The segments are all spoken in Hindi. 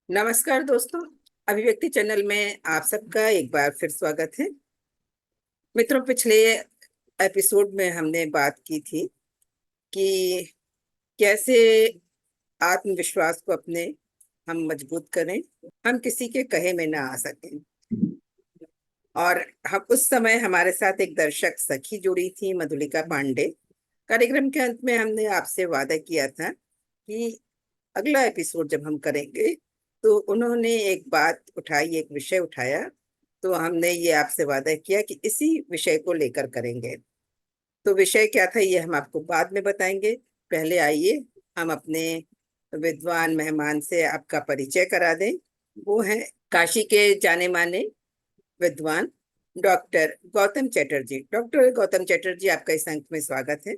नमस्कार दोस्तों। अभिव्यक्ति चैनल में आप सबका एक बार फिर स्वागत है। मित्रों, पिछले एपिसोड में हमने बात की थी कि कैसे आत्मविश्वास को अपने हम मजबूत करें, हम किसी के कहे में ना आ सकें। और हम उस समय हमारे साथ एक दर्शक सखी जुड़ी थी, मधुलिका पांडे। कार्यक्रम के अंत में हमने आपसे वादा किया था कि अगला एपिसोड जब हम करेंगे तो उन्होंने एक बात उठाई, एक विषय उठाया। तो हमने ये आपसे वादा किया कि इसी विषय को लेकर करेंगे। तो विषय क्या था ये हम आपको बाद में बताएंगे। पहले आइए हम अपने विद्वान मेहमान से आपका परिचय करा दें। वो है काशी के जाने माने विद्वान डॉक्टर गौतम चैटर्जी। डॉक्टर गौतम चैटर्जी, आपका इस अंक में स्वागत है।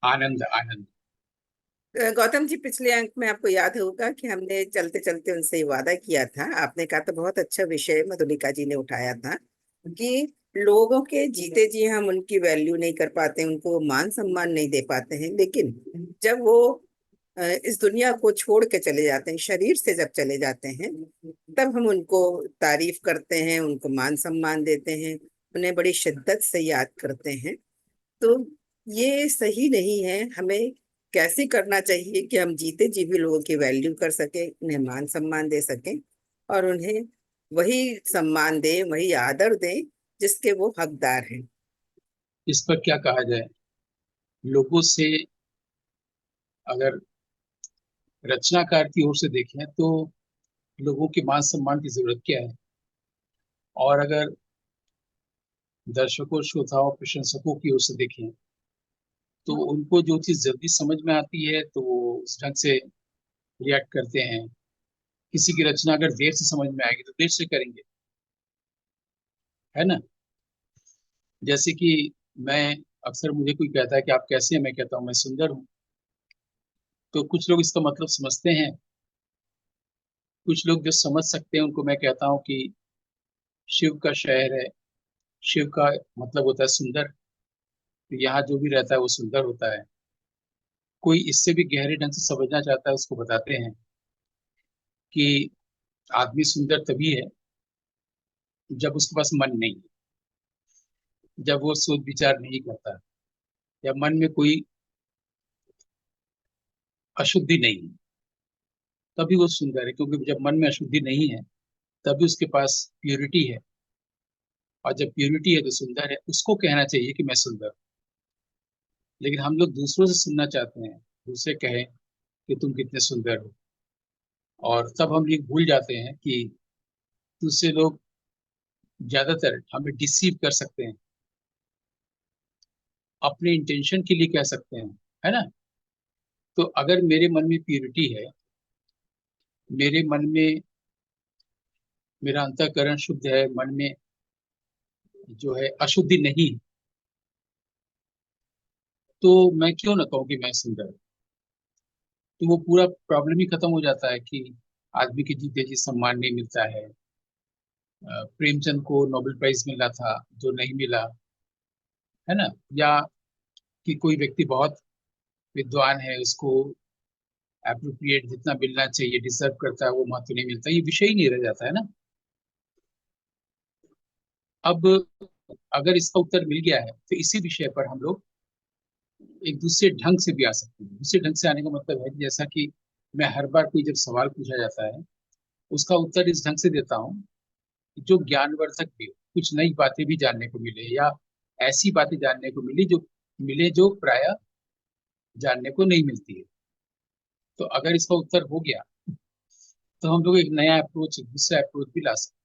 आनंद आनंद। गौतम जी, पिछले अंक में आपको याद होगा कि हमने चलते चलते उनसे ये वादा किया था। आपने कहा तो बहुत अच्छा विषय मधुलिका जी ने उठाया था कि लोगों के जीते जी हम उनकी वैल्यू नहीं कर पाते, उनको मान सम्मान नहीं दे पाते हैं, लेकिन जब वो इस दुनिया को छोड़ के चले जाते हैं, शरीर से जब चले जाते हैं, तब हम उनको तारीफ करते हैं, उनको मान सम्मान देते हैं, उन्हें बड़ी शिद्दत से याद करते हैं। तो ये सही नहीं है। हमें कैसे करना चाहिए कि हम जीते जी भी लोगों की वैल्यू कर सके, उन्हें मान सम्मान दे सकें और उन्हें वही सम्मान दें, वही आदर दें जिसके वो हकदार हैं। इस पर क्या कहा जाए। लोगों से अगर रचनाकार की ओर से देखें तो लोगों के मान सम्मान की जरूरत क्या है, और अगर दर्शकों, श्रोताओं, प्रशंसकों की ओर से देखें तो उनको जो चीज जल्दी समझ में आती है तो वो उस ढंग से रिएक्ट करते हैं। किसी की रचना अगर देर से समझ में आएगी तो देर से करेंगे, है ना। जैसे कि मैं अक्सर, मुझे कोई कहता है कि आप कैसे हैं, मैं कहता हूँ मैं सुंदर हूँ। तो कुछ लोग इसका मतलब समझते हैं, कुछ लोग जो समझ सकते हैं उनको मैं कहता हूँ कि शिव का शहर है, शिव का मतलब होता है सुंदर। तो यहाँ जो भी रहता है वो सुंदर होता है। कोई इससे भी गहरे ढंग से समझना चाहता है, उसको बताते हैं कि आदमी सुंदर तभी है जब उसके पास मन नहीं है, जब वो सोच विचार नहीं करता, या मन में कोई अशुद्धि नहीं है, तभी वो सुंदर है। क्योंकि जब मन में अशुद्धि नहीं है तभी उसके पास प्योरिटी है, और जब प्योरिटी है तो सुंदर है। उसको कहना चाहिए कि मैं सुंदर हूँ। लेकिन हम लोग दूसरों से सुनना चाहते हैं, दूसरे कहें कि तुम कितने सुंदर हो, और तब हम ये भूल जाते हैं कि दूसरे लोग ज्यादातर हमें डिसीव कर सकते हैं, अपने इंटेंशन के लिए कह सकते हैं, है ना। तो अगर मेरे मन में प्योरिटी है, मेरे मन में, मेरा अंतःकरण शुद्ध है, मन में जो है अशुद्धि नहीं है, तो मैं क्यों ना कहूँ कि मैं सुंदर हूं। तो वो पूरा प्रॉब्लम ही खत्म हो जाता है कि आदमी के जीते जी सम्मान नहीं मिलता है। प्रेमचंद को नोबेल प्राइज मिला था जो नहीं मिला, है ना। या कि कोई व्यक्ति बहुत विद्वान है, उसको अप्रोप्रिएट जितना मिलना चाहिए, डिजर्व करता है, वो महत्व नहीं मिलता। ये विषय ही नहीं रह जाता है ना। अब अगर इसका उत्तर मिल गया है तो इसी विषय पर हम लोग एक दूसरे ढंग से भी आ सकते हैं। दूसरे ढंग से आने का मतलब है कि जैसा कि मैं हर बार कोई जब सवाल पूछा जाता है उसका उत्तर इस ढंग से देता हूँ कि जो ज्ञानवर्धक भी हो, कुछ नई बातें भी जानने को मिले, या ऐसी बातें जानने को मिले जो प्राय जानने को नहीं मिलती है। तो अगर इसका उत्तर हो गया तो हम लोग एक नया अप्रोच, एक दूसरा अप्रोच भी ला सकते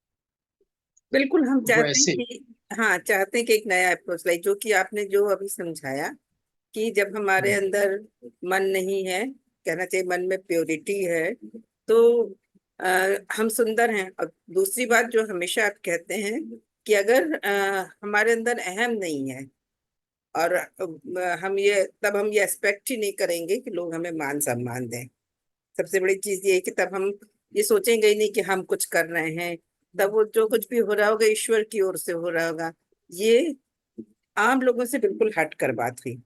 बिल्कुल, हम हैं। वो चाहते हैं ऐसे। कि हाँ, चाहते हैं कि एक नया अप्रोच लाए, जो कि आपने जो अभी समझाया कि जब हमारे हम्म, अंदर मन नहीं है, कहना चाहिए मन में प्योरिटी है, तो हम सुंदर हैं। और दूसरी बात जो हमेशा आप कहते हैं कि अगर हमारे अंदर अहम नहीं है और हम ये, तब हम ये एक्सपेक्ट ही नहीं करेंगे कि लोग हमें मान सम्मान दें। सबसे बड़ी चीज ये है कि तब हम ये सोचेंगे ही नहीं कि हम कुछ कर रहे हैं। तब वो जो कुछ भी हो रहा होगा ईश्वर की ओर से हो रहा होगा। ये आम लोगों से बिल्कुल हट कर बात हुई।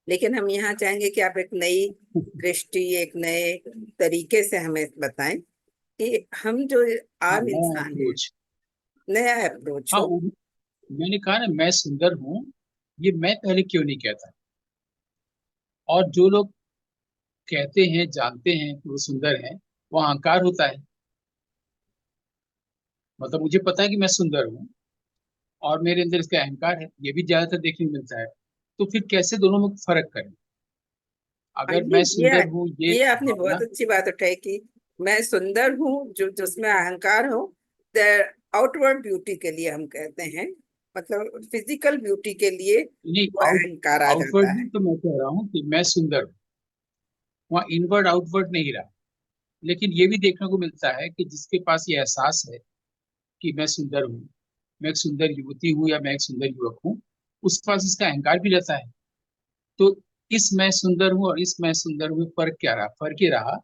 लेकिन हम यहाँ चाहेंगे कि आप एक नई दृष्टि, एक नए तरीके से हमें बताएं कि हम जो हाँ, आम नया इंसान हैं, अप्रोच। नया अप्रोच हाँ, हो। मैंने कहा ना, मैं सुंदर हूँ, ये मैं पहले क्यों नहीं कहता। और जो लोग कहते हैं, जानते हैं कि वो सुंदर हैं, वो अहंकार होता है। मतलब मुझे पता है कि मैं सुंदर हूँ और मेरे अंदर इसका अहंकार है, ये भी ज्यादातर देखने को मिलता है। तो फिर कैसे दोनों में फर्क करें। हाँ, अगर मैं ये सुंदर हूँ, ये ये आपने बहुत भावना। अच्छी बात उठाई कि मैं सुंदर हूँ, जो जिसमें अहंकार हो। आउटवर्ड ब्यूटी के लिए हम कहते हैं, मतलब फिजिकल ब्यूटी के लिए नहीं, वो अहंकार आ जाता आउटवर्ड है। भी तो मैं कह रहा हूँ कि मैं सुंदर हूँ, वहाँ इनवर्ड आउटवर्ड नहीं रहा। लेकिन ये भी देखने को मिलता है कि जिसके पास ये एहसास है कि मैं सुंदर हूँ, मैं एक सुंदर युवती हूँ या मैं एक सुंदर युवक हूँ, उसके पास इसका अहंकार भी रहता है। तो इस मैं सुंदर हूँ और इस मैं सुंदर हूँ में फर्क क्या रहा? फर्क ये रहा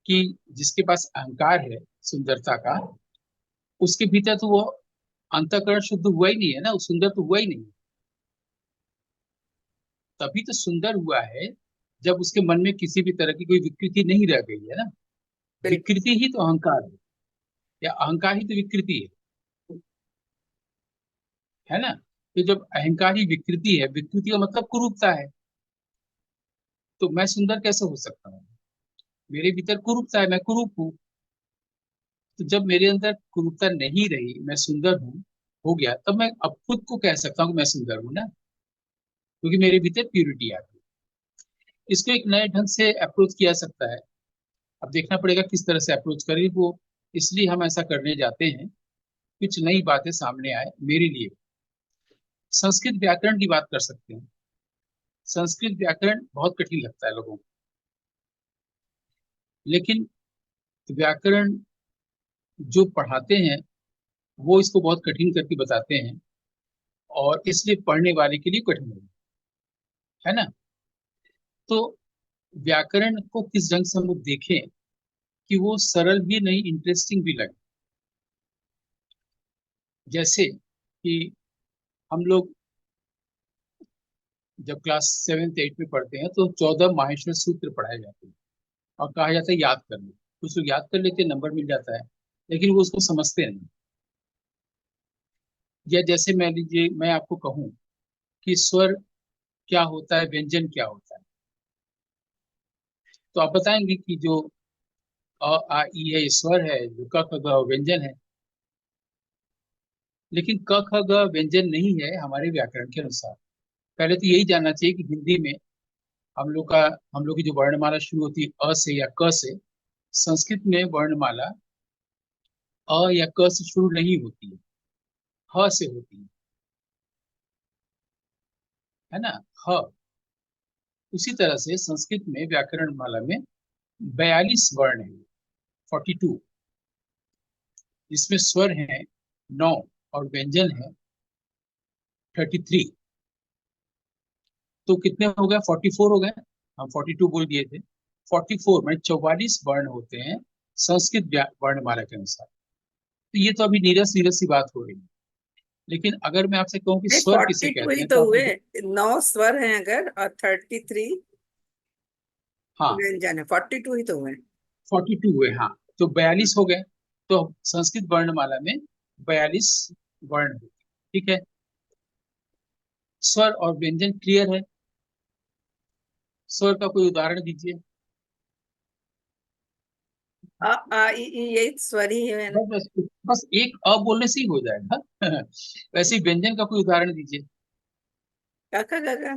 कि जिसके पास अहंकार है सुंदरता का, उसके भीतर तो वो अंतःकरण शुद्ध हुआ ही नहीं है ना, वो सुंदर तो हुआ ही नहीं। तभी तो सुंदर हुआ है जब उसके मन में किसी भी तरह की कोई विकृति नहीं रह गई है ना। बिल्कुल। विकृति ही तो अहंकार है, या अहंकार ही तो विकृति है ना। तो जब अहंकार ही विकृति है, विकृति का मतलब कुरूपता है, तो मैं सुंदर कैसे हो सकता हूँ? मेरे भीतर कुरूपता है, मैं कुरूप हूँ। तो जब मेरे अंदर कुरूपता नहीं रही, मैं सुंदर हूँ हो गया, तब मैं अब खुद को कह सकता हूँ कि मैं सुंदर हूँ ना, क्योंकि मेरे भीतर प्यूरिटी आ गई। इसको एक नए ढंग से अप्रोच किया सकता है। अब देखना पड़ेगा किस तरह से अप्रोच करें वो। इसलिए हम ऐसा करने जाते हैं, कुछ नई बातें सामने आए मेरे लिए। संस्कृत व्याकरण की बात कर सकते हैं। संस्कृत व्याकरण बहुत कठिन लगता है लोगों को, लेकिन व्याकरण जो पढ़ाते हैं वो इसको बहुत कठिन करके बताते हैं, और इसलिए पढ़ने वाले के लिए कठिन है ना। तो व्याकरण को किस ढंग से हम लोग देखें कि वो सरल भी नहीं, इंटरेस्टिंग भी लगे। जैसे कि हम लोग जब क्लास 7th 8th में पढ़ते हैं तो 14 माहेश्वर सूत्र पढ़ाए जाते हैं और कहा जाता है याद कर लो। कुछ लोग याद कर लेते हैं, नंबर मिल जाता है, लेकिन वो उसको समझते नहीं। या जैसे मैं लीजिए, मैं आपको कहूँ कि स्वर क्या होता है, व्यंजन क्या होता है, तो आप बताएंगे कि जो अ आ ई है ये स्वर है, जो क ख ग व्यंजन है। लेकिन क ख ग व्यंजन नहीं है हमारे व्याकरण के अनुसार। पहले तो यही जानना चाहिए कि हिंदी में हम लोग का हम लोग की जो वर्णमाला शुरू होती है अ से या क से, संस्कृत में वर्णमाला अ या क से शुरू नहीं होती है, ह से होती है ना। ह। उसी तरह से संस्कृत में व्याकरण माला में 42 वर्ण है, 42, जिसमें स्वर है 9 और व्यंजन है 33। तो कितने हो गए? 44 हो गए। हम 42 बोल दिए थे। 44 में 44 वर्ण होते हैं संस्कृत वर्णमाला के अनुसार। तो ये तो अभी नीरस नीरस सी बात हो रही है। लेकिन अगर मैं आपसे कहूँ कि नहीं, स्वर किसे 42 कहते ही हैं, तो तो हुए। आपने 9 स्वर हैं अगर, और 33 हाँ, व्यंजन है, 42 ही तो हुए। 42 हुए। हाँ, तो 42 हो गए। तो संस्कृत वर्णमाला में 42 वर्ण होते हैं। ठीक है। स्वर और व्यंजन क्लियर है। स्वर का कोई उदाहरण दीजिए। अ आ इ ई यही स्वर ही है ना। बस बस बस एक अ बोलने से ही हो जाएगा। वैसे ही व्यंजन का कोई उदाहरण दीजिए। काका काका।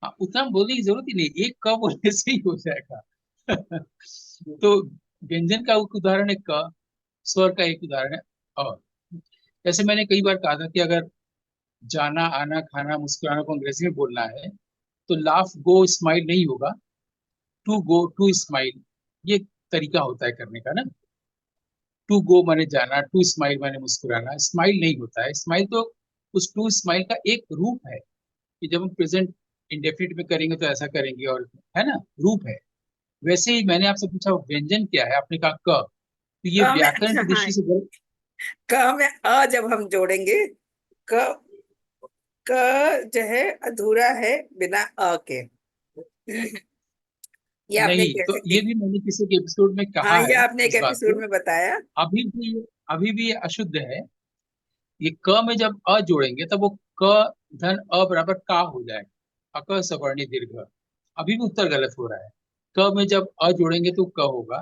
हाँ, उतना बोलने की जरूरत ही नहीं, एक क बोलने से ही हो जाएगा। तो व्यंजन का एक उदाहरण है क, स्वर का एक उदाहरण है अ। जैसे मैंने कई बार कहा था कि अगर जाना, आना, खाना, मुस्कुराना को अंग्रेजी में बोलना है, तो लाफ गो स्माइल नहीं होगा, टू गो टू स्माइल। ये तरीका होता है करने का ना। टू गो माने जाना, टू स्माइल माने मुस्कुराना। स्माइल नहीं होता है, स्माइल तो उस टू स्माइल का एक रूप है कि जब हम प्रेजेंट इंडेफिनिट में करेंगे तो ऐसा करेंगे, और है ना, रूप है। वैसे ही मैंने आपसे पूछा व्यंजन क्या है, आपने कहा क। तो ये क में व्याकरण की हाँ, दृष्टि से गलत। क में अ जब हम जोड़ेंगे, क क जो है अधूरा है बिना अ के। ये आपने नहीं, तो कैसे ये भी मैंने किसी के एपिसोड में हाँ, कहा ये है आपने एक इस बात एपिसोड को। में बताया। अभी भी अभी भी ये अशुद्ध है। ये क में जब अ जोड़ेंगे तब वो क धन अ बराबर का हो जाएगा, अक सवर्णी दीर्घ। अभी भी उत्तर गलत हो रहा है। क में जब अ जोड़ेंगे तो क होगा,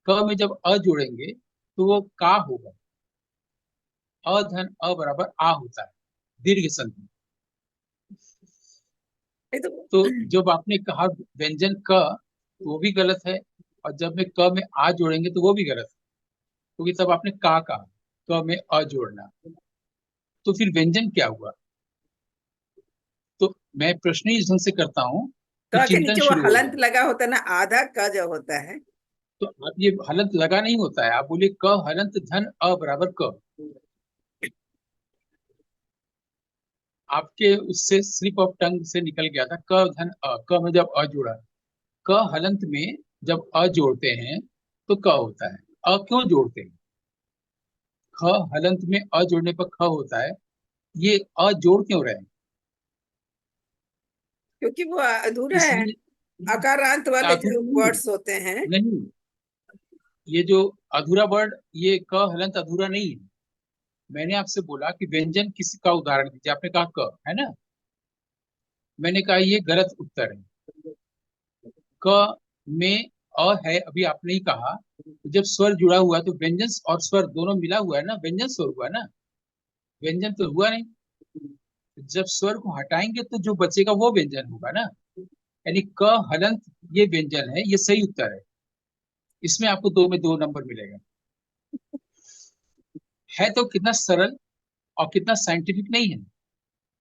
क में जब अ जोड़ेंगे तो वो का होगा। अ धन अ बराबर आ होता है दीर्घ संधि। नहीं तो तो जब आपने कहा व्यंजन क, तो वो भी गलत है। और जब में क में आ जोड़ेंगे तो वो भी गलत है, क्योंकि तब आपने का कहा, क में अ जोड़ना। तो फिर व्यंजन क्या हुआ? तो मैं प्रश्न इस ढंग से करता हूँ कि क के चिंतन नीचे वो शुरू हो हलंत जाए। लगा होता है ना, आधा क जो होता है। तो आप ये हलंत लगा नहीं होता है, आप बोले क हलंत धन अ बराबर क। आपके उससे स्लिप ऑफ टंग से निकल गया था क धन अ, क में जब अ जुड़ा। क हलंत में जब अ जोड़ते हैं तो क होता है। अ क्यों जोड़ते हैं? ख हलंत में अ जोड़ने पर ख होता है। ये अ जोड़ क्यों रहे हैं? क्योंकि वो अधूरा है। इसलिए अकारांत वाले अधूरा जो नहीं वर्ड्स होते हैं। नहीं, ये जो अधूरा वर्ड, ये क हलंत अधूरा नहीं है। मैंने आपसे बोला कि व्यंजन किसी का उदाहरण दीजिए, आपने कहा क, है ना। मैंने कहा ये गलत उत्तर है। क में अ है, अभी आपने ही कहा। तो जब स्वर जुड़ा हुआ है तो व्यंजन और स्वर दोनों मिला हुआ है ना, व्यंजन स्वर हुआ ना, व्यंजन तो हुआ नहीं। जब स्वर को हटाएंगे तो जो बचेगा वो व्यंजन होगा ना। यानी क हलंत ये व्यंजन है, ये सही उत्तर है। इसमें आपको 2 में 2 नंबर मिलेगा। है तो कितना सरल और कितना साइंटिफिक नहीं है,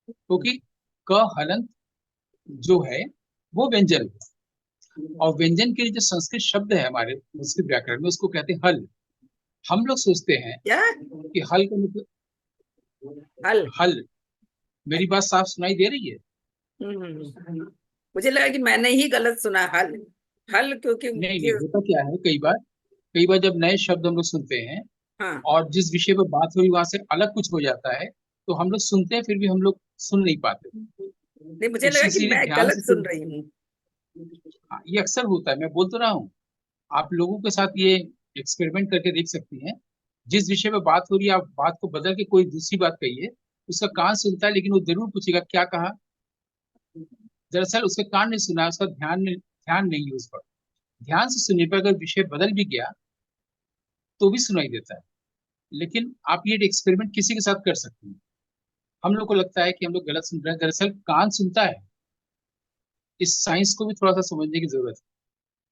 क्योंकि क हलंत जो है वो व्यंजन है। और व्यंजन के लिए जो संस्कृत शब्द है हमारे संस्कृत व्याकरण में, उसको कहते हैं हल। हम लोग सोचते हैं क्या? कि हल का मतलब हल। हल। मेरी बात साफ सुनाई दे रही है? मुझे लगा कि मैंने ही गलत सुना। हल। हल क्योंकि नहीं नहीं, होता क्या है, कई बार जब नए शब्द हम लोग सुनते हैं हाँ। और जिस विषय पर बात हो रही वहां से अलग कुछ हो जाता है, तो हम लोग सुनते हैं फिर भी हम लोग सुन नहीं पाते। नहीं, मुझे लगा कि इसीलिए मैं ध्यान से गलत सुन सुन। रही हूँ। हाँ, ये अक्सर होता है, मैं बोल तो रहा हूँ। आप लोगों के साथ ये एक्सपेरिमेंट करके देख सकती हैं। जिस विषय में बात हो रही है आप बात को बदल के कोई दूसरी बात कहिए, उसका कान सुनता है लेकिन वो जरूर पूछेगा क्या कहा। दरअसल उसके कान ने सुना, उसका ध्यान नहीं है उस पर। ध्यान से सुनने पर अगर विषय बदल भी गया तो भी सुनाई देता है। लेकिन आप ये एक्सपेरिमेंट किसी के साथ कर सकते हैं। हम लोग को लगता है कि हम लोग गलत सुन रहे हैं, दरअसल कान सुनता है। इस साइंस को भी थोड़ा सा समझने की जरूरत है।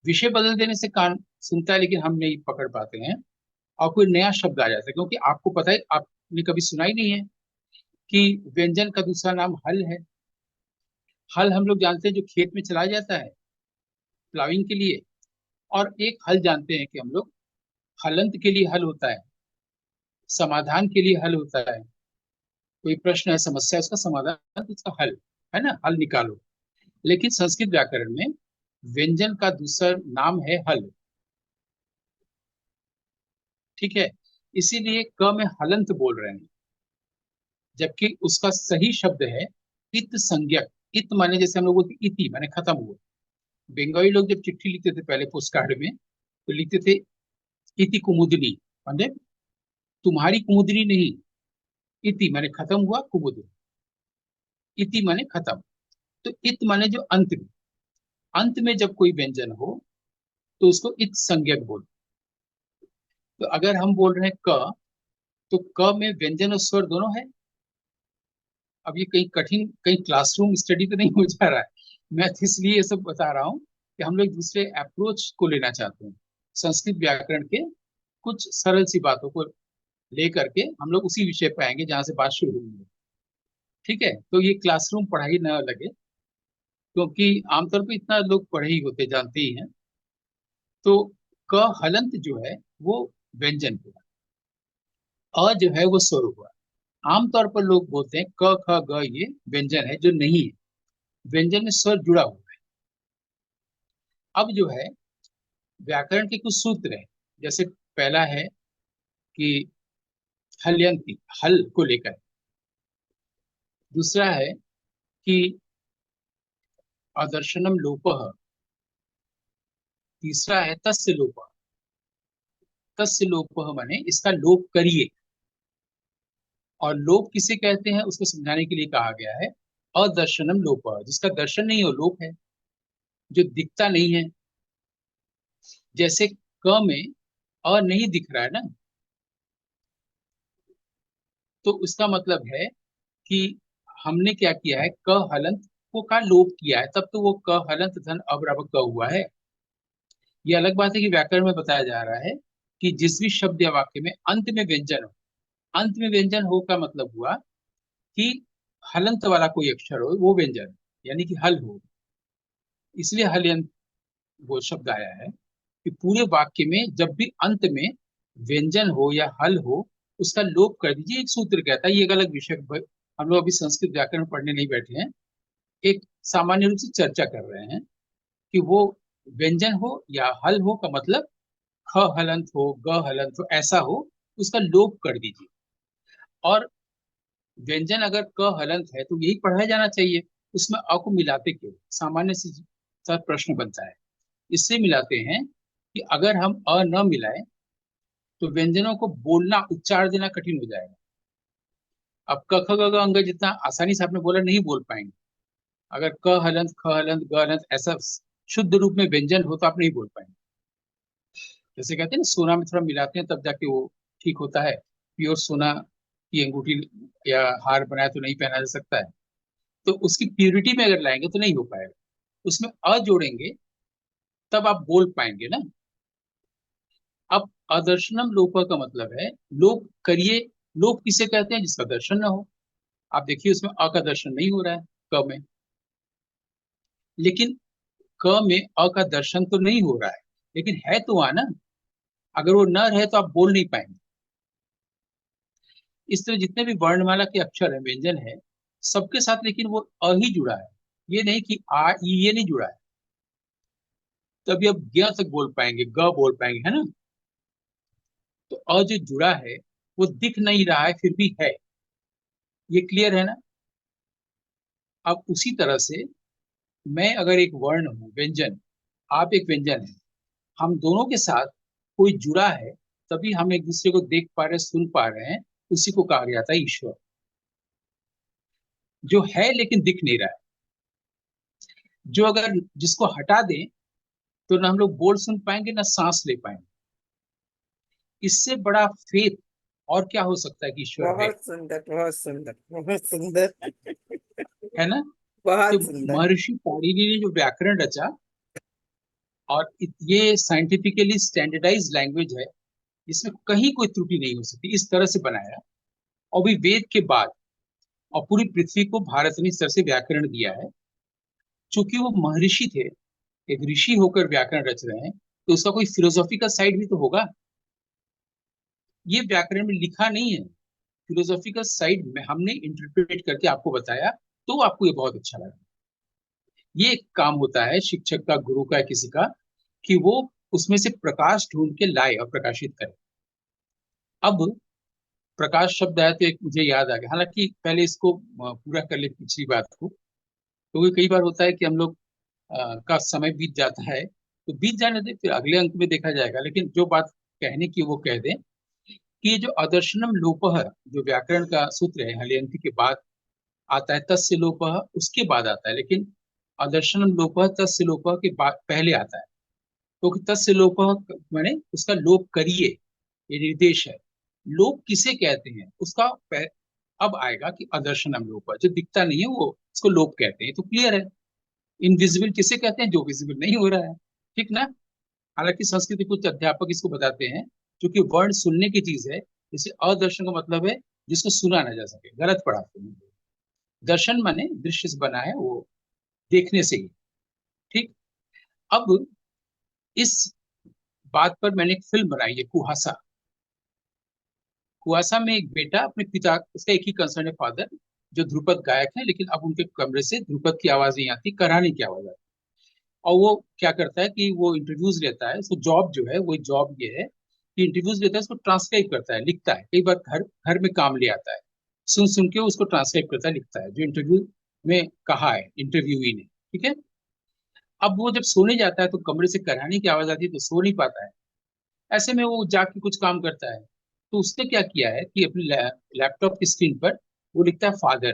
विषय बदल देने से कान सुनता है लेकिन हम नहीं पकड़ पाते हैं। और कोई नया शब्द आ जाता है, क्योंकि आपको पता है, आपने कभी सुना ही नहीं है कि व्यंजन का दूसरा नाम हल है। हल हम लोग जानते हैं जो खेत में चलाया जाता है प्लाविंग के लिए। और एक हल जानते हैं कि हम लोग हलंत के लिए हल होता है, समाधान के लिए हल होता है। कोई प्रश्न है, समस्या है, उसका समाधान तो उसका हल है ना, हल निकालो। लेकिन संस्कृत व्याकरण में व्यंजन का दूसरा नाम है हल। ठीक है, इसीलिए क में हलंत बोल रहे हैं, जबकि उसका सही शब्द है इत संज्ञक। इत माने जैसे हम लोग बोलते हैं, इति माने खत्म हुआ। बंगाली लोग जब चिट्ठी लिखते थे पहले पोस्ट कार्ड में, तो लिखते थे इति कुमुदनी, माने तुम्हारी कुमुदनी नहीं। इति माने खत्म हुआ, कुमुदनी, इति माने खत्म। तो इत माने जो अंत में, अंत में जब कोई व्यंजन हो तो उसको इत संज्ञक बोलते। तो अगर हम बोल रहे हैं क, तो क में व्यंजन और स्वर दोनों है। अब ये कहीं कठिन, कहीं क्लासरूम स्टडी तो नहीं हो जा रहा है। मैं तो इसलिए ये सब बता रहा हूँ कि हम लोग दूसरे अप्रोच को लेना चाहते हैं। संस्कृत व्याकरण के कुछ सरल सी बातों को लेकर के हम लोग उसी विषय पे आएंगे जहां से बात शुरू हुई है। ठीक है, तो ये क्लासरूम पढ़ाई न लगे, क्योंकि आमतौर पर इतना लोग पढ़े ही होते, जानते ही हैं। तो क हलंत जो है वो व्यंजन हुआ, अ जो है वो स्वर हुआ। आमतौर पर लोग बोलते हैं क ख ग ये व्यंजन है, जो नहीं है। व्यंजन में स्वर जुड़ा हुआ है। अब जो है व्याकरण के कुछ सूत्र हैं। जैसे पहला है कि हलयंती, हल को लेकर। दूसरा है कि अदर्शनम लोपः। तीसरा है तस्य लोपः। तस्य लोपः माने इसका लोप करिए। और लोप किसे कहते हैं उसको समझाने के लिए कहा गया है अदर्शनम लोपः, जिसका दर्शन नहीं हो लोप है, जो दिखता नहीं है। जैसे क में अ नहीं दिख रहा है ना, तो उसका मतलब है कि हमने क्या किया है, क हलंत को का लोप किया है, तब तो वो क हलंत धन अ बराबर क हुआ है। ये अलग बात है कि व्याकरण में बताया जा रहा है कि जिस भी शब्द या वाक्य में अंत में व्यंजन हो, अंत में व्यंजन हो का मतलब हुआ कि हलंत वाला कोई अक्षर हो वो व्यंजन, यानी कि हल हो। इसलिए हलयंत वो शब्द आया है कि पूरे वाक्य में जब भी अंत में व्यंजन हो या हल हो उसका लोप कर दीजिए। एक सूत्र कहता है, ये एक अलग विषय हम लोग अभी संस्कृत व्याकरण पढ़ने नहीं बैठे हैं, एक सामान्य रूप से चर्चा कर रहे हैं कि वो व्यंजन हो या हल हो का मतलब ख हलंत हो, ग हलंत हो, ऐसा हो, उसका लोप कर दीजिए। और व्यंजन अगर क हलंत है तो यही पढ़ाया जाना चाहिए, उसमें अ को मिलाते क्यों, सामान्य सा प्रश्न बनता है। इससे मिलाते हैं कि अगर हम अ न मिलाएं तो व्यंजनों को बोलना, उच्चार देना कठिन हो जाएगा। अब क ख ग घ अंग जितना आसानी से आपने बोला नहीं बोल पाएंगे। अगर क हलंत ख हलंत ग हलंत ऐसा शुद्ध रूप में व्यंजन हो तो आप नहीं बोल पाएंगे। जैसे कहते हैं ना सोना में थोड़ा मिलाते हैं तब जाके वो ठीक होता है। प्योर सोना की अंगूठी या हार बनाए तो नहीं पहना जा सकता है, तो उसकी प्योरिटी में अगर लाएंगे तो नहीं हो पाएगा। उसमें अ जोड़ेंगे तब आप बोल पाएंगे ना। अब अदर्शनम लोप का मतलब है लोप करिए। लोप किसे कहते हैं, जिसका दर्शन ना हो। आप देखिए उसमें अ का दर्शन नहीं हो रहा है क में, लेकिन क में अ का दर्शन तो नहीं हो रहा है, लेकिन है तो वहां ना। अगर वो न रहे तो आप बोल नहीं पाएंगे। इस तरह जितने भी वर्णमाला के अक्षर है, व्यंजन है, सबके साथ लेकिन वो अ ही जुड़ा है। ये नहीं कि आ ई ये नहीं जुड़ा है। तभी अब ग तक बोल पाएंगे, ग बोल पाएंगे, है ना। तो अ जो जुड़ा है वो दिख नहीं रहा है फिर भी है। ये क्लियर है ना। अब उसी तरह से मैं अगर एक वर्ण हूं, व्यंजन, आप एक व्यंजन है, हम दोनों के साथ कोई जुड़ा है, तभी हम एक दूसरे को देख पा रहे, सुन पा रहे हैं। उसी को कहा गया था ईश्वर, जो है लेकिन दिख नहीं रहा है। जो अगर जिसको हटा दें तो ना हम लोग बोल सुन पाएंगे ना सांस ले पाएंगे। इससे बड़ा फेथ और क्या हो सकता है कि ईश्वर है। बहुत सुंदर, बहुत सुंदर, बहुत सुंदर। है ना। तो बहुत सुंदर। महर्षि पाणिनि ने जो व्याकरण रचा, और ये साइंटिफिकली स्टैंडर्डाइज लैंग्वेज है, इसमें कहीं कोई त्रुटि नहीं हो सकती, इस तरह से बनाया। और भी वेद के बाद और पूरी पृथ्वी को भारत ने इस तरह से व्याकरण दिया है। चूंकि वो महर्षि थे, एक ऋषि होकर व्याकरण रच रहे हैं, तो उसका कोई फिलोसॉफिकल साइड भी तो होगा। ये व्याकरण में लिखा नहीं है, फिलोसॉफिकल साइड में हमने इंटरप्रेट करके आपको बताया, तो आपको ये बहुत अच्छा लगा। ये एक काम होता है शिक्षक का, गुरु का, किसी का, कि वो उसमें से प्रकाश ढूंढ के लाए और प्रकाशित करे। अब प्रकाश शब्द आया तो एक मुझे याद आ गया, हालांकि पहले इसको पूरा कर ले पिछली बात को। क्योंकि कई बार होता है कि हम लोग का समय बीत जाता है, तो बीत जाने दे, फिर अगले अंक में देखा जाएगा। लेकिन जो बात कहने की वो कह दें कि ये जो अदर्शनम लोपः, जो व्याकरण का सूत्र है, हलयंती के बाद आता है, तस्य लोपः उसके बाद आता है, लेकिन अदर्शनम लोपः तस्य लोपः के बाद पहले आता है। क्योंकि तस्य लोपः माने उसका लोप करिए, ये निर्देश है। लोप किसे कहते हैं उसका अब आएगा कि अदर्शनम लोपः, जो दिखता नहीं है वो उसको लोप कहते हैं, तो क्लियर है। इनविजिबल किसे कहते हैं, जो विजिबल नहीं हो रहा है। ठीक ना। हालांकि संस्कृत के कुछ अध्यापक इसको बताते हैं, क्योंकि वर्ण सुनने की चीज है। जैसे अदर्शन का मतलब है जिसको सुना ना जा सके, गलत पढ़ाते हैं। दर्शन माने दृश्य से बना है, वो देखने से ही। ठीक। अब इस बात पर मैंने एक फिल्म बनाई है, कुहासा। कुहासा में एक बेटा अपने पिता, उसका एक ही कंसर्न है, फादर, जो ध्रुपद गायक है, लेकिन अब उनके कमरे से ध्रुपद की आवाज नहीं आती, कराने की आवाज आती। और वो क्या करता है कि वो इंटरव्यूज लेता है। उसको जॉब जो है, वो जॉब ये है कि इंटरव्यूज लेता है, उसको ट्रांसक्राइब करता है, लिखता है। कई बार घर घर में काम ले आता है। सुन सुन के उसको ट्रांसक्राइब करता है, लिखता है, जो इंटरव्यू में कहा है इंटरव्यूई ने। ठीक है। अब वो जब सोने जाता है तो कमरे से कराहने की आवाज आती है, तो सो नहीं पाता है। ऐसे में वो जाके कुछ काम करता है। तो उसने क्या किया है कि अपने लैपटॉप की स्क्रीन पर वो लिखता है फादर।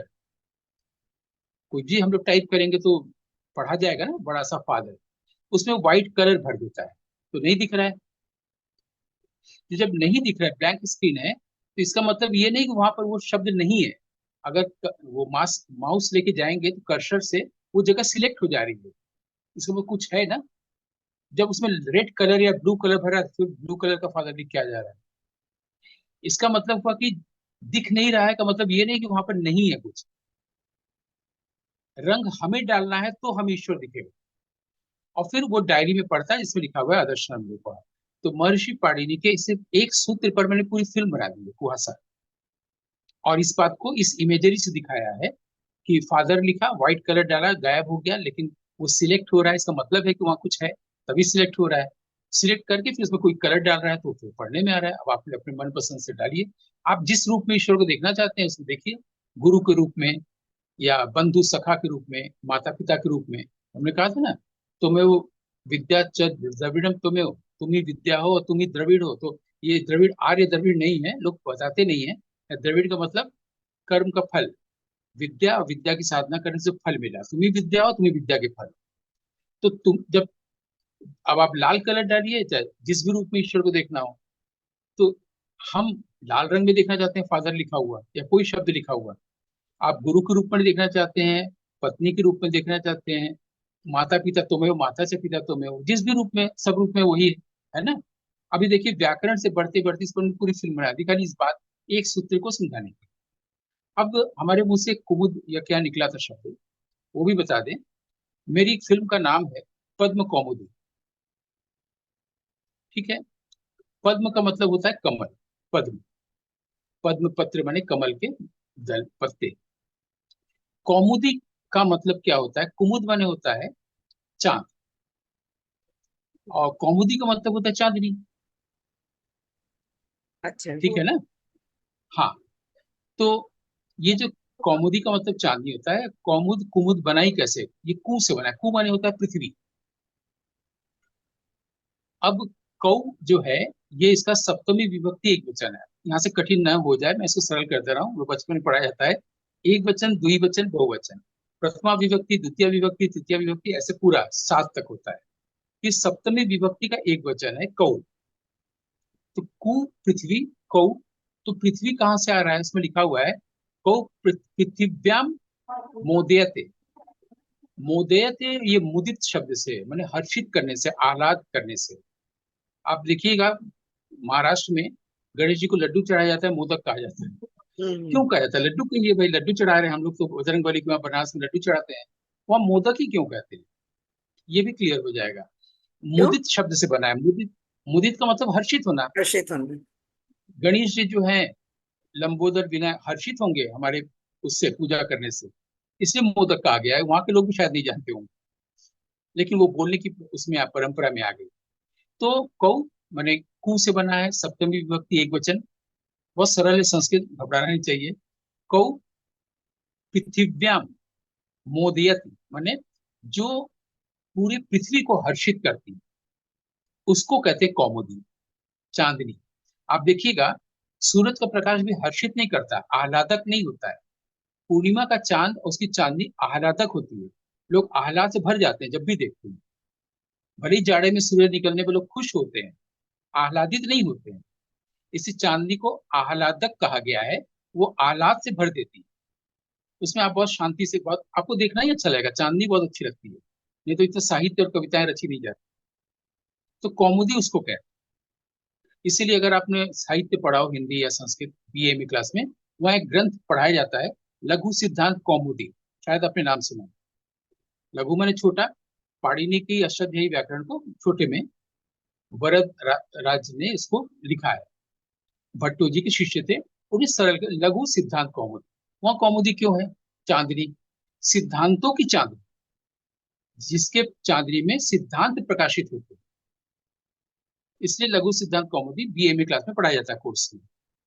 कोई भी हम लोग टाइप करेंगे तो पढ़ा जाएगा ना, बड़ा सा फादर। उसमें व्हाइट कलर भर देता है, तो नहीं दिख रहा है। तो जब नहीं दिख रहा है, ब्लैंक स्क्रीन है, तो इसका मतलब ये नहीं कि वहां पर वो शब्द नहीं है। अगर वो माउस लेके जाएंगे तो कर्सर से वो जगह सिलेक्ट हो जा रही है, इसमें कुछ है ना। जब उसमें रेड कलर या ब्लू कलर भरा है, तो ब्लू कलर का फादर लिख के आ जा रहा है। इसका मतलब हुआ कि दिख नहीं रहा है, का मतलब ये नहीं कि वहां पर नहीं है कुछ। रंग हमें डालना है तो हम ईश्वर दिखेगा। और फिर वो डायरी में पढ़ता है जिसमें लिखा हुआ है आदर्श नाम लिखा है। तो महर्षि पाणिनि के इसे एक सूत्र पर मैंने पूरी फिल्म बना दी है, कुहासा। और इस बात को इस इमेजरी से दिखाया है कि फादर लिखा, व्हाइट कलर डाला, गायब हो गया, लेकिन वो सिलेक्ट हो रहा है, इसका मतलब है कि वहां कुछ है, तभी सिलेक्ट हो रहा है। सिलेक्ट करके फिर उसमें कोई कलर डाल रहा है तो फिर पढ़ने में आ रहा है। अब आप अपने मन पसंद से डालिए। आप जिस रूप में ईश्वर को देखना चाहते हैं उसको देखिए, गुरु के रूप में, या बंधु सखा के रूप में, माता पिता के रूप में। हमने कहा था ना, तुम्हें वो विद्या च द्रविड़म तुम्हें हो, तुम ही विद्या हो और तुम ही द्रविड़ हो। तो ये द्रविड़ आर्य द्रविड़ नहीं है, लोग बताते नहीं है। द्रविड़ का मतलब कर्म का फल, विद्या और विद्या की साधना करने से फल मिला, तुम ही विद्या हो, तुम ही विद्या के फल। तो तुम जब, अब आप लाल कलर डालिए, चाहे जिस भी रूप में ईश्वर को देखना हो, तो हम लाल रंग में देखना चाहते हैं फादर लिखा हुआ या कोई शब्द लिखा हुआ। आप गुरु के रूप में देखना चाहते हैं, पत्नी के रूप में देखना चाहते हैं, माता पिता तुम्हें हो, माता से पिता तुम्हें हो, जिस भी रूप में, सब रूप में वही है ना। अभी देखिए व्याकरण से बढ़ते बढ़ते इस पर पूरी फिल्म बना दी, खाली इस बात एक सूत्र को समझाने के। अब हमारे मुंह से कुमुद या क्या निकला था शब्द, वो भी बता दें। मेरी एक फिल्म का नाम है पद्म कौमुदी। ठीक है। पद्म का मतलब होता है कमल, पद्म, पद्म पत्र माने कमल के दल पत्ते। कौमुदी का मतलब क्या होता है, कुमुद माने होता है चांद, और कौमुदी का मतलब होता है चांदनी। अच्छा। ठीक है ना। हाँ। तो ये जो कौमुदी का मतलब चांदनी होता है, कौमुद कुमुद बनाई कैसे, ये कु से बना है। कु माने होता है पृथ्वी। अब कौ जो है, ये इसका सप्तमी विभक्ति एक वचन है। यहाँ से कठिन न हो जाए, मैं इसको सरल कर दे रहा हूँ, वो बचपन में पढ़ाया जाता है। एक वचन, द्विवचन, बहुवचन, प्रथमा विभक्ति, द्वितीय विभक्ति, तृतीय विभक्ति, ऐसे पूरा 7 तक होता है। ये सप्तमी विभक्ति का एक वचन है कौ। तो कु पृथ्वी, कौ। तो पृथ्वी कहाँ से आ रहा है, इसमें लिखा हुआ है कौ पृथिव्याम मोदयते। मोदयते ये मुदित शब्द से, मैंने हर्षित करने से, आह्लाद करने से। आप देखिएगा महाराष्ट्र में गणेश जी को लड्डू चढ़ाया जाता है, मोदक कहा जाता है। हम्म। क्यों कहा जाता है, लड्डू के लिए भाई, लड्डू चढ़ा रहे हैं हम लोग, तो बजरंग बली के वहाँ बनारस में लड्डू चढ़ाते हैं, वहाँ मोदक ही क्यों कहते हैं, ये भी क्लियर हो जाएगा। क्यों? मुदित शब्द से बना है, मुदित। मुदित का मतलब हर्षित होना। प्रषित होना। गणेश जी जो है लंबोदर बिना हर्षित होंगे हमारे उससे पूजा करने से, इसलिए मोदक कहा गया है। वहां के लोग भी शायद नहीं जानते होंगे, लेकिन वो बोलने की उसमें परंपरा में आ गई। तो कौ माने कु से बना है, सप्तमी विभक्ति एक वचन, बहुत सरल है संस्कृत, घबराना नहीं चाहिए। कौ पृथिव्याम मोदयत, माने जो पूरी पृथ्वी को हर्षित करती, उसको कहते हैं कौमुदी, चांदनी। आप देखिएगा सूरज का प्रकाश भी हर्षित नहीं करता, आह्लादक नहीं होता है। पूर्णिमा का चांद और उसकी चांदनी आह्लादक होती है। लोग आह्लाद से भर जाते हैं जब भी देखते हैं। भले ही जाड़े में सूरज निकलने पर लोग खुश होते हैं, आह्लादित नहीं होते हैं। इसी चांदनी को आह्लादक कहा गया है, वो आह्लाद से भर देती है। उसमें आप बहुत शांति से, बहुत आपको देखना ही अच्छा लगेगा, चांदनी बहुत अच्छी लगती है, नहीं तो इतना साहित्य और कविताएं रची नहीं जाती। तो कौमुदी उसको कहते हैं। इसीलिए अगर आपने साहित्य पढ़ा हो, हिंदी या संस्कृत बीए में क्लास में, वहाँ एक ग्रंथ पढ़ाया जाता है, लघु सिद्धांत कौमुदी, शायद आपने नाम सुना। लघु माने छोटा, पाणिनि की अष्टाध्यायी व्याकरण को छोटे में राज ने इसको लिखा है। भट्टो जी के शिष्य थे, उन्हें सरल लघु सिद्धांत कौमुदी। वहां कौमुदी क्यों है, चांदनी, सिद्धांतों की चांदनी, जिसके चांदनी में सिद्धांत प्रकाशित होते हैं, इसलिए लघु सिद्धांत कौमुदी बीए में क्लास में पढ़ाया जाता है कोर्स में,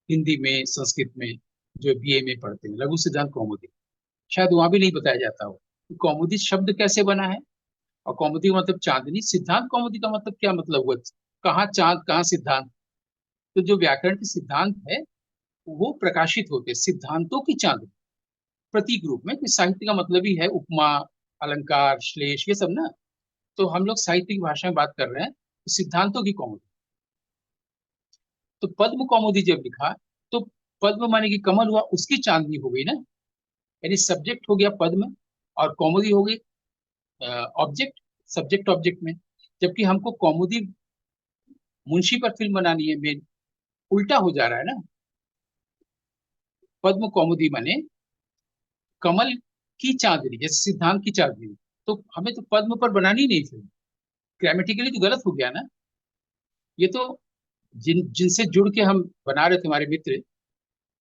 हिंदी में, संस्कृत में, जो बीए में पढ़ते हैं, लघु सिद्धांत कौमुदी, शायद वहां भी नहीं बताया जाता हो कि कौमुदी शब्द कैसे बना है। और कौमुदी का मतलब चांदनी, सिद्धांत कौमुदी का मतलब क्या मतलब हुआ, कहाँ चांद कहाँ सिद्धांत। तो जो व्याकरण के सिद्धांत है वो प्रकाशित होते हैं, सिद्धांतों की चांदनी, प्रतीक रूप में। कि साहित्य का मतलब ही है उपमा, अलंकार, श्लेष, ये सब ना। तो हम लोग साहित्य की भाषा में बात कर रहे हैं, तो सिद्धांतों की कौमुदी। तो पद्म कौमुदी जब लिखा, तो पद्म माने कि कमल हुआ, उसकी चांदनी हो गई ना। यानी सब्जेक्ट हो गया पद्म, और कौमुदी हो गई ऑब्जेक्ट, सब्जेक्ट ऑब्जेक्ट में। जबकि हमको कौमुदी मुंशी पर फिल्म बनानी है, मेन उल्टा हो जा रहा है ना। पद्म कौमुदी माने कमल की चांदनी, जैसे सिद्धांत की चांदनी। तो हमें तो पद्म पर बनानी नहीं फिल्म, ग्रामेटिकली तो गलत हो गया ना। ये तो जिनसे जुड़ के हम बना रहे थे, हमारे मित्र,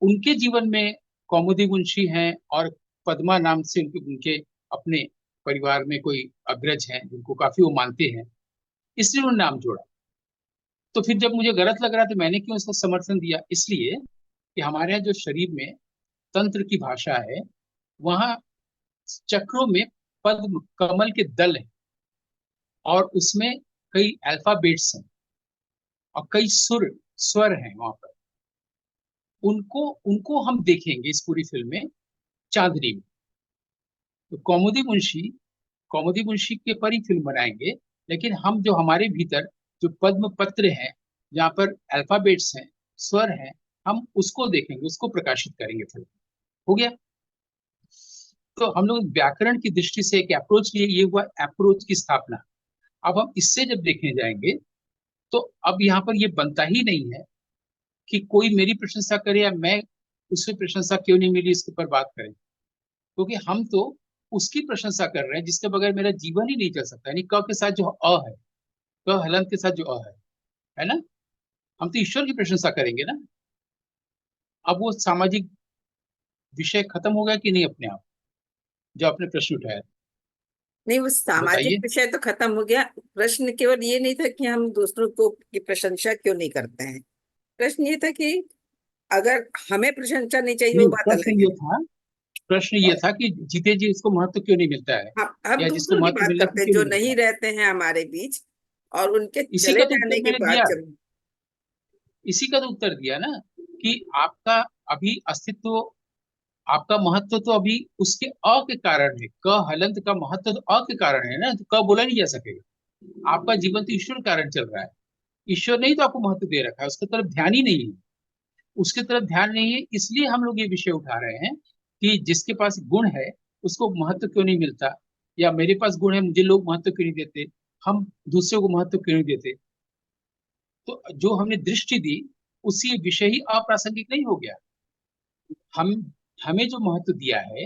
उनके जीवन में कौमुदी मुंशी हैं, और पद्मा नाम से उनके अपने परिवार में कोई अग्रज हैं जिनको काफी वो मानते हैं, इसलिए उन्होंने नाम जोड़ा। तो फिर जब मुझे गलत लग रहा तो मैंने क्यों इसका समर्थन दिया, इसलिए कि हमारे यहाँ जो शरीर में तंत्र की भाषा है, वहाँ चक्रों में पद्म कमल के दल हैं, और उसमें कई अल्फाबेट्स हैं, और कई स्वर हैं वहां पर। उनको उनको हम देखेंगे इस पूरी फिल्म में, चांदनी में। तो कौमुदी मुंशी के पर ही फिल्म बनाएंगे, लेकिन हम जो हमारे भीतर जो पद्म पत्र हैं, जहाँ पर अल्फाबेट्स हैं, स्वर हैं, हम उसको देखेंगे, उसको प्रकाशित करेंगे फिल्म। हो गया। तो हम लोग व्याकरण की दृष्टि से एक अप्रोच लिए, ये हुआ अप्रोच की स्थापना। अब हम इससे जब देखने जाएंगे, तो अब यहाँ पर ये बनता ही नहीं है कि कोई मेरी प्रशंसा करे या मैं उससे प्रशंसा क्यों नहीं मिली इसके ऊपर बात करें। क्योंकि हम तो उसकी प्रशंसा कर रहे हैं जिसके बगैर मेरा जीवन ही नहीं चल सकता। यानी क के साथ जो अ है, क हलंत के साथ जो अ है ना, हम तो ईश्वर की प्रशंसा करेंगे ना। अब वो सामाजिक विषय खत्म हो गया कि नहीं अपने आप, जो आपने प्रश्न उठाया, नहीं, वो सामाजिक बताइए। विषय तो खत्म हो गया। प्रश्न केवल ये नहीं था कि हम दूसरों को की प्रशंसा क्यों नहीं करते हैं। प्रश्न ये था कि अगर हमें प्रशंसा नहीं चाहिए, वो नहीं, बात अलग है। प्रश्न ये और था कि जीते जी उसको महत्व क्यों नहीं मिलता है, हम या जिसको दूसरों की महत्व बात मिलना करते चाहिए हैं क्यों जो नहीं मिलता नहीं है। रहते हैं हमारे बीच, और उनके इसी चले का तो जाने उत्तर के मैंने बाद दिया, जब। इसी का तो उत्तर दिया ना, कि आपका अभी अस्तित्व, आपका महत्व तो अभी उसके अ के कारण है। क हलंत का महत्व तो अ के कारण है ना, तो क बोला नहीं जा सकेगा। आपका जीवन तो ईश्वर के कारण चल रहा है। ईश्वर नहीं तो आपको महत्व दे रखा है, उसकी तरफ ध्यान ही नहीं है। उसकी तरफ ध्यान नहीं है, इसलिए हम लोग ये विषय उठा रहे हैं कि जिसके पास गुण है उसको महत्व क्यों नहीं मिलता, या मेरे पास गुण है मुझे लोग महत्व क्यों नहीं देते, हम दूसरे को महत्व क्यों नहीं देते। तो जो हमने दृष्टि दी, उसी विषय ही अप्रासंगिक नहीं हो गया। हम हमें जो महत्व दिया है,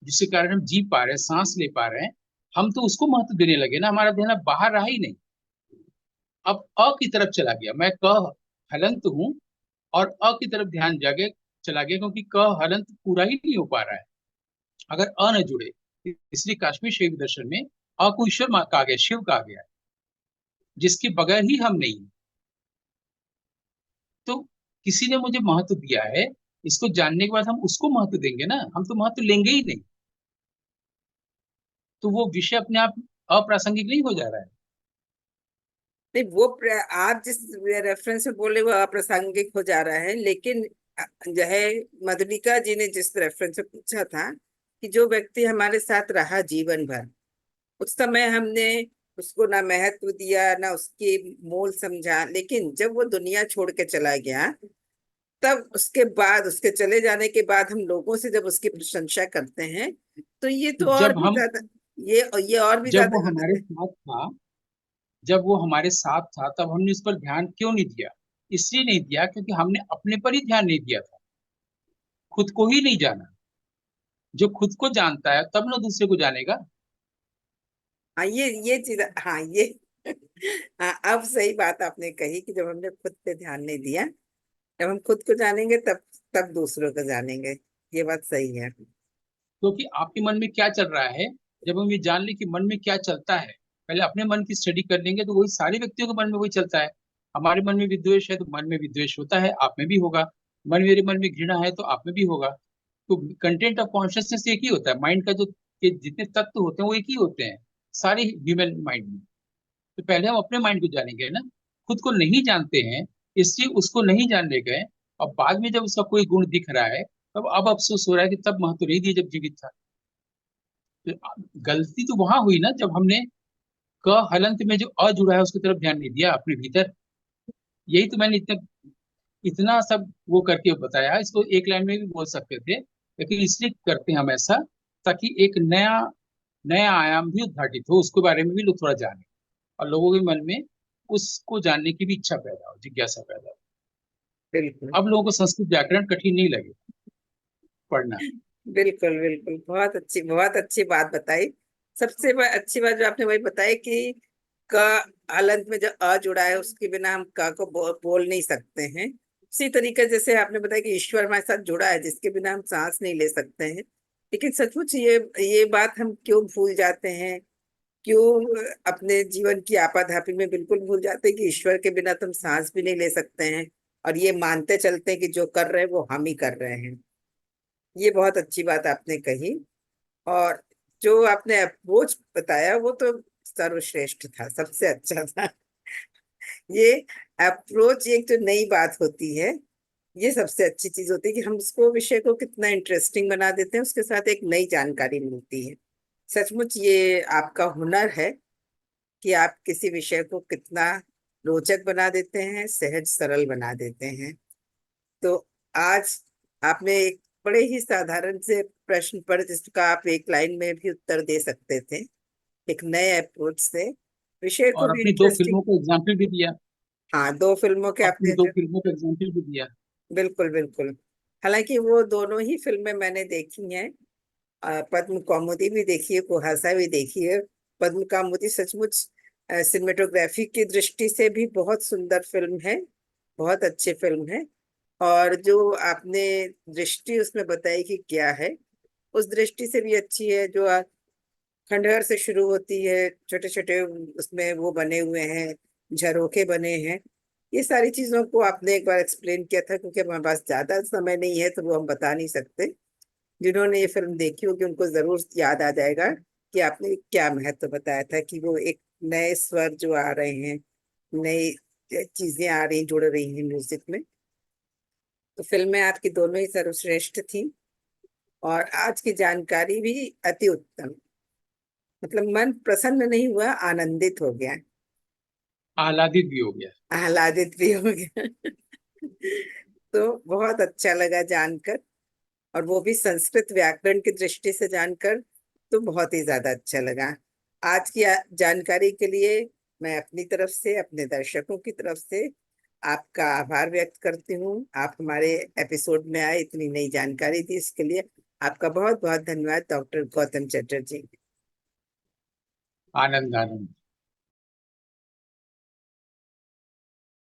जिसके कारण हम जी पा रहे हैं, सांस ले पा रहे हैं, हम तो उसको महत्व देने लगे ना। हमारा ध्यान अब बाहर रहा ही नहीं, अब अ की तरफ चला गया। मैं क हलंत हूँ, और अ की तरफ ध्यान जागे चला गया, क्योंकि क हलंत पूरा ही नहीं हो पा रहा है अगर अ न जुड़े। इसलिए काश्मीर शैव दर्शन में अ को ईश्वर कहा गया, शिव कहा गया है, जिसके बगैर ही हम नहीं। तो किसी ने मुझे महत्व दिया है, इसको जानने के बाद हम उसको महत्व देंगे ना, हम तो महत्व लेंगे ही नहीं। तो वो विषय अपने आप अप्रासंगिक नहीं हो जा रहा है। नहीं, वो आप जिस रेफरेंस में बोले वो अप्रासंगिक हो जा रहा है, लेकिन जो है, मधुलिका जी ने जिस रेफरेंस से पूछा था कि जो व्यक्ति हमारे साथ रहा जीवन भर, उस समय हमने उसको ना महत्व दिया ना उसकी मोल समझा, लेकिन जब वो दुनिया छोड़ के चला गया, तब उसके बाद, उसके चले जाने के बाद हम लोगों से जब उसकी प्रशंसा करते हैं, तो ये तो और जब भी हम ज्यादा, ये और भी जब ज्यादा वो गलत हमारे है। साथ था जब वो हमारे साथ था, तब हमने इस पर ध्यान क्यों नहीं दिया। इसलिए नहीं दिया क्योंकि हमने अपने पर ही ध्यान नहीं दिया था, खुद को ही नहीं जाना। जो खुद को जानता है तब ना दूसरे को जानेगा। हाँ, ये चीज, हाँ ये हाँ, अब सही बात आपने कही कि जब हमने खुद पे ध्यान नहीं दिया, जब हम खुद को जानेंगे तब तब दूसरों को जानेंगे। ये बात सही है। क्योंकि आपके मन में क्या चल रहा है, जब हम ये जान लें कि मन में क्या चलता है, पहले अपने मन की स्टडी कर लेंगे, तो वही सारे व्यक्तियों के मन में वही चलता है। हमारे मन में विद्वेष है तो मन में विद्वेष होता है, आप में भी होगा। मेरे मन में घृणा है तो आप में भी होगा। तो कंटेंट ऑफ कॉन्शियसनेस एक ही होता है, माइंड का जो के जितने तत्व होते हैं वो एक ही होते हैं सारे ह्यूमन माइंड में। तो पहले हम अपने माइंड को जानेंगे ना, खुद को नहीं जानते हैं, इसलिए उसको नहीं जानने गए। और बाद में जब उसका कोई गुण दिख रहा है तब अब अफसोस हो रहा है कि तब महत्व नहीं दिया जब जीवित था। तो गलती तो वहां हुई ना जब हमने क हलंत में जो अ जुड़ा है उसकी तरफ ध्यान नहीं दिया अपने भीतर। यही तो मैंने इतना इतना सब वो करके बताया। इसको एक लाइन में भी बोल सकते थे, लेकिन इसलिए करते हैं हम ऐसा ताकि एक नया नया आयाम भी उद्घाटित हो, उसके बारे में भी लोग थोड़ा जाने, और लोगों के मन में उसको जानने की भी इच्छा पैदा हो, जिज्ञासा पैदा हो। बिल्कुल अब लोगों को संस्कृत व्याकरण कठिन नहीं लगे पढ़ना। बिल्कुल बिल्कुल, बहुत अच्छी बात बताई। अच्छी बात जो आपने वही बताई कि क हलंत में जो अ जुड़ा है उसके बिना हम क को बोल नहीं सकते हैं। उसी तरीके जैसे आपने बताया कि ईश्वर हमारे साथ जुड़ा है जिसके बिना हम सांस नहीं ले सकते हैं। लेकिन सचमुच ये बात हम क्यों भूल जाते हैं, क्यों अपने जीवन की आपाधापी में बिल्कुल भूल जाते हैं कि ईश्वर के बिना तुम सांस भी नहीं ले सकते हैं, और ये मानते चलते हैं कि जो कर रहे हैं वो हम ही कर रहे हैं। ये बहुत अच्छी बात आपने कही। और जो आपने अप्रोच बताया वो तो सर्वश्रेष्ठ था, सबसे अच्छा था। ये अप्रोच एक जो नई बात होती है, ये सबसे अच्छी चीज होती है कि हम उसको विषय को कितना इंटरेस्टिंग बना देते हैं, उसके साथ एक नई जानकारी मिलती है। सचमुच ये आपका हुनर है कि आप किसी विषय को कितना रोचक बना देते हैं, सहज सरल बना देते हैं। तो आज आपने एक बड़े ही साधारण से प्रश्न पर जिसका आप एक लाइन में भी उत्तर दे सकते थे, एक नए अप्रोच से विषय को और भी अपनी दो इंटरेस्टिंग। फिल्मों का एग्जाम्पल भी दिया। हाँ, दो फिल्मों के अपनी आपने दो जो, फिल्मों का एग्जाम्पल भी दिया। बिल्कुल बिल्कुल। हालांकि वो दोनों ही फिल्में मैंने देखी हैं। पद्म कौमुदी भी देखी है, कुहासा भी देखी है। पद्म कौमुदी सचमुच सिनेमेटोग्राफी की दृष्टि से भी बहुत सुंदर फिल्म है, बहुत अच्छी फिल्म है। और जो आपने दृष्टि उसमें बताई कि क्या है, उस दृष्टि से भी अच्छी है। जो खंडहर से शुरू होती है, छोटे छोटे उसमें वो बने हुए हैं, झरोखे बने हैं। ये सारी चीजों को आपने एक बार एक्सप्लेन किया था, क्योंकि हमारे पास ज्यादा समय नहीं है तो वो हम बता नहीं सकते। जिन्होंने ये फिल्म देखी होगी उनको जरूर याद आ जाएगा कि आपने क्या महत्व बताया था, कि वो एक नए स्वर जो आ रहे हैं, नई चीजें आ रही जुड़ रही हैं म्यूजिक में। तो फिल्में आपकी दोनों ही सर्वश्रेष्ठ थी, और आज की जानकारी भी अति उत्तम। मतलब मन प्रसन्न नहीं हुआ, आनंदित हो गया, आह्लादित भी हो गया। आह्लादित भी हो गया। तो बहुत अच्छा लगा जानकर, और वो भी संस्कृत व्याकरण की दृष्टि से जानकर, तो बहुत ही ज्यादा अच्छा लगा। आज की जानकारी के लिए मैं अपनी तरफ से, अपने दर्शकों की तरफ से आपका आभार व्यक्त करती हूँ। आप हमारे एपिसोड में आए, इतनी नई जानकारी दी, इसके लिए आपका बहुत बहुत धन्यवाद, डॉक्टर गौतम चटर्जी। आनंद आनंद।